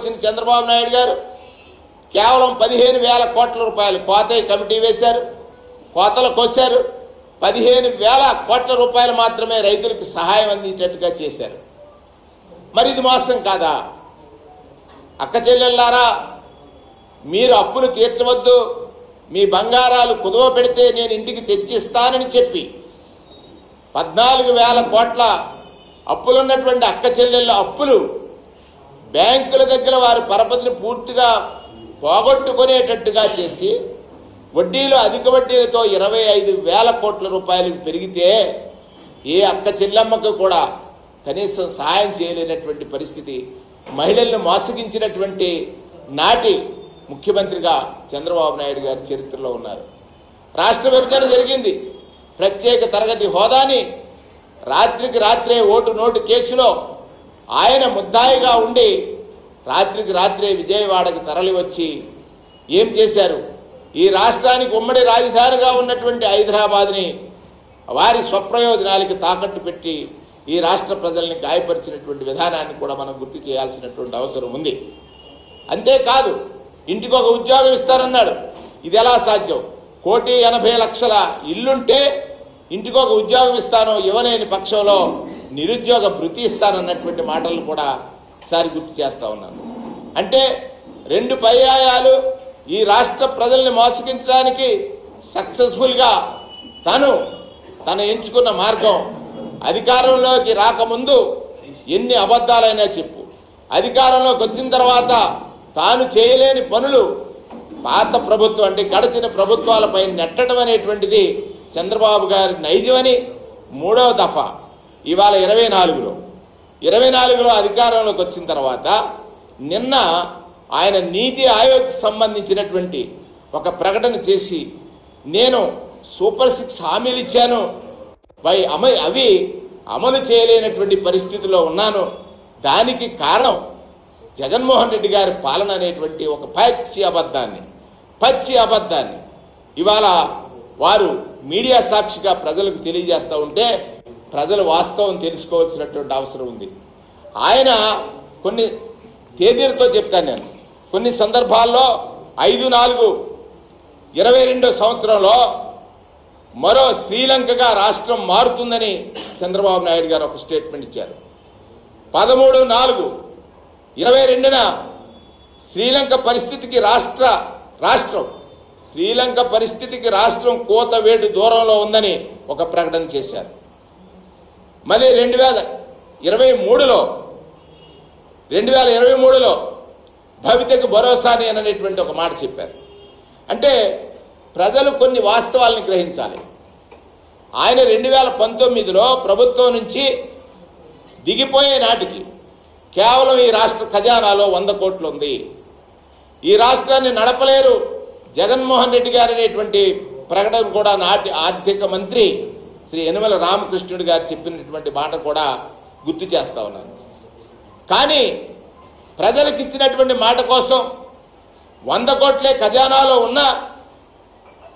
వచ్చిన చంద్రబాబు నాయుడు గారు కేవలం 15,000 కోట్ల రూపాయలు కోత కమిటీ వేశారు, కోతలు కోశారు. 15,000 కోట్ల రూపాయలు మాత్రమే రైతులకు సహాయం అందించేట్టుగా చేశారు. మరి ఇది మోసం కాదా? అక్క చెల్లెళ్ళారా, మీరు అప్పులు తీర్చవద్దు, మీ బంగారాలు కుదువ పెడితే నేను ఇంటికి తెచ్చిస్తానని చెప్పి 14,000 కోట్ల అప్పులున్నటువంటి అక్క చెల్లెళ్ళ అప్పులు బ్యాంకుల దగ్గర వారి పరపతిని పూర్తిగా పోగొట్టుకునేటట్టుగా చేసి వడ్డీలు అధిక వడ్డీలతో 25,000 కోట్ల రూపాయలకు పెరిగితే ఏ అక్క చెల్లెమ్మకు కూడా కనీసం సహాయం చేయలేనటువంటి పరిస్థితి, మహిళలను మోసగించినటువంటి నాటి ముఖ్యమంత్రిగా చంద్రబాబు నాయుడు గారి చరిత్రలో ఉన్నారు. రాష్ట్ర విభజన జరిగింది, ప్రత్యేక తరగతి హోదాని రాత్రికి రాత్రే ఓటు నోటు కేసులో ఆయన ముద్దాయిగా ఉండి రాత్రికి రాత్రే విజయవాడకి తరలి వచ్చి ఏం చేశారు? ఈ రాష్ట్రానికి ఉమ్మడి రాజధానిగా ఉన్నటువంటి హైదరాబాద్ని వారి స్వప్రయోజనాలకి తాకట్టు పెట్టి ఈ రాష్ట్ర ప్రజల్ని గాయపరిచినటువంటి విధానాన్ని కూడా మనం గుర్తు చేయాల్సినటువంటి అవసరం ఉంది. అంతేకాదు, ఇంటికి ఒక ఉద్యోగం ఇస్తారన్నాడు. ఇది ఎలా సాధ్యం? 1,80,00,000 ఇల్లుంటే ఇంటికి ఒక ఉద్యోగం ఇస్తాను, ఇవ్వలేని పక్షంలో నిరుద్యోగ భృతి ఇస్తానన్నటువంటి మాటలను కూడా ఒకసారి గుర్తు చేస్తా ఉన్నాను. అంటే 2 పర్యాయాలు ఈ రాష్ట్ర ప్రజల్ని మోసగించడానికి సక్సెస్ఫుల్గా తను ఎంచుకున్న మార్గం, అధికారంలోకి రాకముందు ఎన్ని అబద్ధాలైనా చెప్పు, అధికారంలోకి వచ్చిన తర్వాత తాను చేయలేని పనులు పాత ప్రభుత్వం అంటే గడిచిన ప్రభుత్వాలపై నెట్టడం అనేటువంటిది చంద్రబాబు గారి నైజమని 3వ దఫా ఇవాళ 24లో అధికారంలోకి వచ్చిన తర్వాత నిన్న ఆయన నీతి ఆయోగ్ సంబంధించినటువంటి ఒక ప్రకటన చేసి నేను సూపర్ 6 హామీలు ఇచ్చాను, అవి అమలు చేయలేనటువంటి పరిస్థితిలో ఉన్నాను, దానికి కారణం జగన్మోహన్ రెడ్డి గారి పాలన అనేటువంటి ఒక పచ్చి అబద్ధాన్ని ఇవాళ వారు మీడియా సాక్షిగా ప్రజలకు తెలియజేస్తూ ఉంటే ప్రజలు వాస్తవం తెలుసుకోవాల్సినటువంటి అవసరం ఉంది. ఆయన కొన్ని తేదీలతో చెప్తాను నేను. కొన్ని సందర్భాల్లో 5/4/22 సంవత్సరంలో మరో శ్రీలంకగా రాష్ట్రం మారుతుందని చంద్రబాబు నాయుడు గారు ఒక స్టేట్మెంట్ ఇచ్చారు. 13/4/22 శ్రీలంక పరిస్థితికి రాష్ట్రం కోతవేటు దూరంలో ఉందని ఒక ప్రకటన చేశారు. మళ్ళీ 2023లో భవితకు భరోసాని అనేటువంటి ఒక మాట చెప్పారు. అంటే ప్రజలు కొన్ని వాస్తవాలను గ్రహించాలి. ఆయన 2019లో ప్రభుత్వం నుంచి దిగిపోయే నాటికి కేవలం ఈ రాష్ట్ర ఖజానాలో 100 కోట్లు ఉంది, ఈ రాష్ట్రాన్ని నడపలేరు జగన్మోహన్ రెడ్డి గారు అనేటువంటి ప్రకటన కూడా నాటి ఆర్థిక మంత్రి శ్రీ యనమల రామకృష్ణుడు గారు చెప్పినటువంటి మాట కూడా గుర్తు చేస్తా ఉన్నాను. కానీ ప్రజలకు ఇచ్చినటువంటి మాట కోసం 100 కోట్లే ఖజానాలో ఉన్న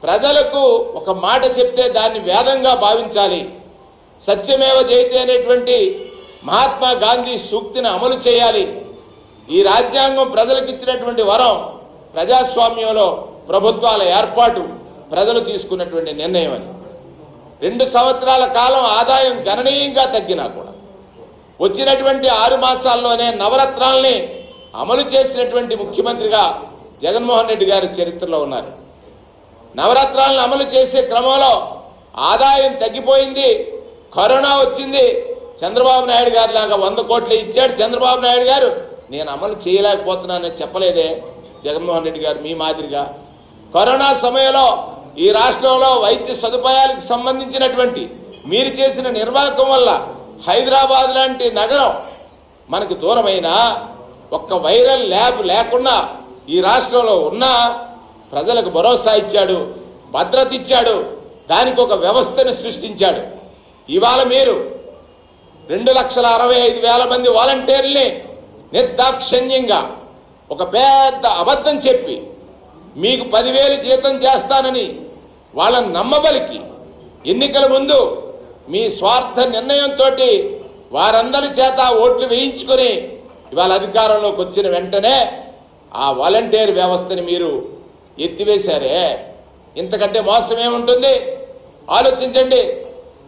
ప్రజలకు ఒక మాట చెప్తే దాన్ని వేదంగా భావించాలి. సత్యమేవ జయతే అనేటువంటి మహాత్మా గాంధీ సూక్తిని అమలు చేయాలి. ఈ రాజ్యాంగం ప్రజలకు ఇచ్చినటువంటి వరం, ప్రజాస్వామ్యంలో ప్రభుత్వాల ఏర్పాటు ప్రజలు తీసుకున్నటువంటి నిర్ణయం అని. 2 సంవత్సరాల కాలం ఆదాయం గణనీయంగా తగ్గినా కూడా వచ్చినటువంటి 6 మాసాల్లోనే నవరత్నాల్ని అమలు చేసినటువంటి ముఖ్యమంత్రిగా జగన్మోహన్ రెడ్డి గారి చరిత్రలో ఉన్నారు. నవరత్నాలను అమలు చేసే క్రమంలో ఆదాయం తగ్గిపోయింది, కరోనా వచ్చింది. చంద్రబాబు నాయుడు గారి లాగా 100 కోట్లు ఇచ్చాడు చంద్రబాబు నాయుడు గారు, నేను అమలు చేయలేకపోతున్నానని చెప్పలేదే జగన్మోహన్ రెడ్డి గారు. మీ మాదిరిగా కరోనా సమయంలో ఈ రాష్ట్రంలో వైద్య సదుపాయాలకు సంబంధించినటువంటి మీరు చేసిన నిర్వాహకం వల్ల హైదరాబాద్ లాంటి నగరం మనకు దూరమైన ఒక్క వైరల్ ల్యాబ్ లేకుండా ఈ రాష్ట్రంలో ఉన్న ప్రజలకు భరోసా ఇచ్చాడు, భద్రత ఇచ్చాడు, దానికి ఒక వ్యవస్థను సృష్టించాడు. ఇవాళ మీరు 2,65,000 మంది వాలంటీర్లని నిర్దాక్షిణ్యంగా ఒక పెద్ద అబద్ధం చెప్పి మీకు 10,000 జీతం చేస్తానని వాళ్ళని నమ్మబలికి ఎన్నికల ముందు మీ స్వార్థ నిర్ణయంతో వారందరి చేత ఓట్లు వేయించుకొని ఇవాళ అధికారంలోకి వచ్చిన వెంటనే ఆ వాలంటీర్ వ్యవస్థని మీరు ఎత్తివేశారే, ఇంతకంటే మోసం ఏముంటుంది? ఆలోచించండి.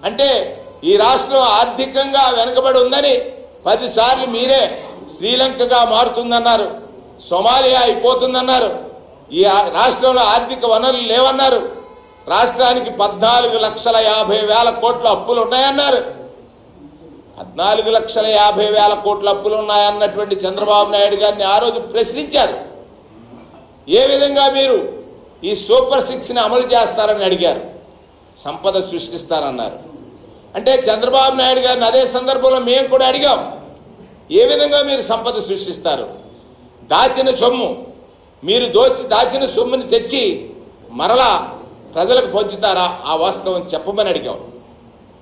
అంటే ఈ రాష్ట్రం ఆర్థికంగా వెనుకబడి ఉందని 10 సార్లు మీరే శ్రీలంకగా మారుతుందన్నారు, సొమాలియా అయిపోతుందన్నారు, ఈ రాష్ట్రంలో ఆర్థిక వనరులు లేవన్నారు, రాష్ట్రానికి 14,50,000 కోట్ల అప్పులు ఉన్నాయన్నారు. 14,50,000 కోట్ల అప్పులు ఉన్నాయన్నటువంటి చంద్రబాబు నాయుడు గారిని ఆ రోజు ప్రశ్నించారు. ఏ విధంగా మీరు ఈ సూపర్ 6ని అమలు చేస్తారని అడిగారు. సంపద సృష్టిస్తారన్నారు. అంటే చంద్రబాబు నాయుడు గారిని అదే సందర్భంలో మేము కూడా అడిగాం, ఏ విధంగా మీరు సంపద సృష్టిస్తారు? దాచిన సొమ్ము మీరు దాచిన సొమ్ముని తెచ్చి మరలా ప్రజలకు పంచుతారా? ఆ వాస్తవం చెప్పమని అడిగాం.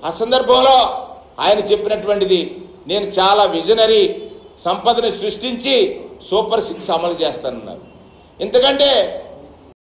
ఆ సందర్భంలో ఆయన చెప్పినటువంటిది, నేను చాలా విజనరీ, సంపదను సృష్టించి సూపర్ 6 అమలు చేస్తానన్నారు. ఎందుకంటే